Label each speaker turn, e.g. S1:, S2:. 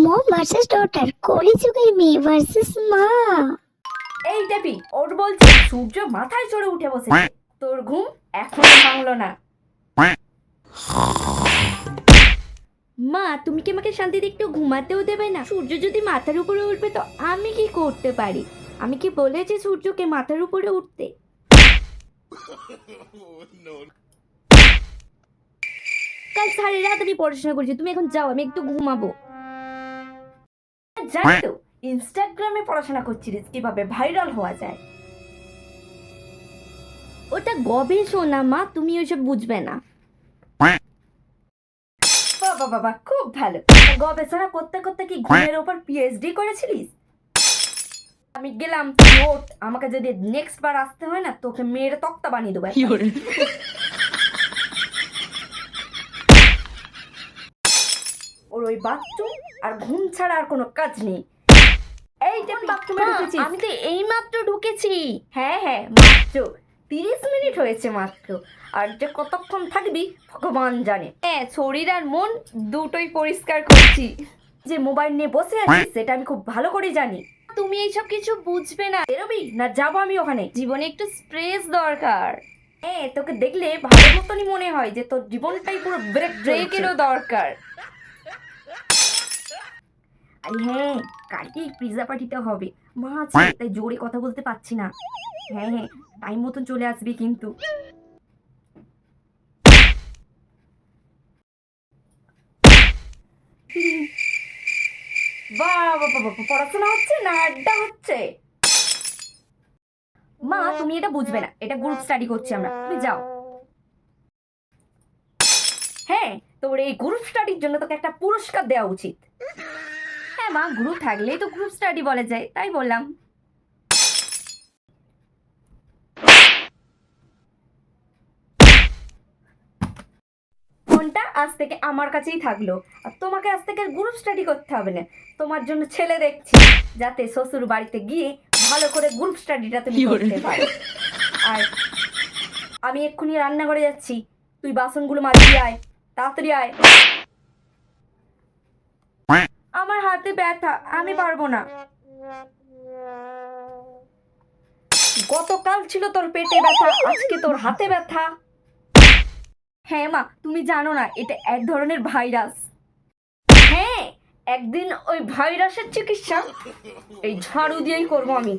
S1: মম versus daughter, কলিযুগের মেয়ে versus মা।
S2: এই টেপি, ওর বলছি সূর্য মাথায় চড়ে উঠে বসেছে, তোর ঘুম এখনো ভাঙলো না। মা, তুমি কি আমাকে শান্তিতে একটু ঘুমাতেও দেবে না? সূর্য যদি মাথার উপরে উঠবে তো আমি কি করতে পারি? আমি কি বলেছি সূর্যকে মাথার উপরে উঠতে? কাল সারা রাত আমি পড়াশোনা করছি, তুমি এখন যাও, আমি একটু ঘুমাবো। জানি তো ইনস্টাগ্রামে পড়াশোনা করছিস কিভাবে ভাইরাল হওয়া যায়। ওটা গবেষণা মা, তুমি ওইসব বুঝবে না। বাবা বাবা, খুব ভালো। গবেষণা করতে করতে কি ঘুমের ওপর পিএইচডি করেছিলিস? আমি গেলাম, নোট আমাকে যদি নেক্সট বার আসতে হয় না, তোকে মেয়ের তক্তা বানিয়ে দেবো। ওর ওই বাথরুম আর ঘুম ছাড়া আর কোনো কাজ নেই। এই বাথরুমে ঢুকেছিস? আমি তো এই মাত্র ঢুকেছি। হ্যাঁ হ্যাঁ, মাত্র 30 মিনিট হয়েছে মাত্র। আর যে কতক্ষণ থাকবি ভগবান জানে। হ্যাঁ, শরীর আর মন দুটোই পরিষ্কার করছি। যে মোবাইল নিয়ে বসে আছিস সেটা আমি খুব ভালো করে জানি। তুমি এইসব কিছু বুঝবে না। বেরোবি না যাবো আমি ওখানে? জীবনে একটু স্ট্রেস দরকার। হ্যাঁ, তোকে দেখলে ভালো মতনই মনে হয় যে তোর জীবনটাই পুরো ব্রেকেরও দরকার। আরে হ্যাঁ, কালকে পিৎজা পার্টিটা হবে। মা আছে তাই জোরে কথা বলতে পারছি না। হ্যাঁ হ্যাঁ, টাইম মতন চলে আসবি কিন্তু। বাবা বাবা, পড়াশোনা হচ্ছে না আড্ডা হচ্ছে? মা, তুমি এটা বুঝবে না, এটা গ্রুপ স্টাডি করছি আমরা, তুমি যাও। হ্যাঁ, তোর এই গ্রুপ স্টাডির জন্য তোকে একটা পুরস্কার দেওয়া উচিত। হ্যাঁ মা, গ্রুপ থাকলেই তো গ্রুপ স্টাডি বলা যায়, তাই বললাম। ফোনটা আজ থেকে আমার কাছেই থাকলো, আর তোমাকে আজ থেকে গ্রুপ স্টাডি করতে হবে না। তোমার জন্য ছেলে দেখছি, যাতে শ্বশুর বাড়িতে গিয়ে ভালো করে গ্রুপ স্টাডিটা তুমি করতে পারো। আর আমি এক্ষুনি রান্নাঘরে যাচ্ছি, তুই বাসনগুলো মাজিয়ে আয়, তাড়াতাড়ি আয়। আমার হাতে ব্যথা, আমি পারবো না। গতকাল ছিল তোর পেটে ব্যথা, আজকে তোর হাতে ব্যথা। হ্যাঁ মা, তুমি জানো না এটা এক ধরনের ভাইরাস। হ্যাঁ, একদিন ওই ভাইরাসের চিকিৎসা এই ঝাড়ু দিয়েই করবো আমি।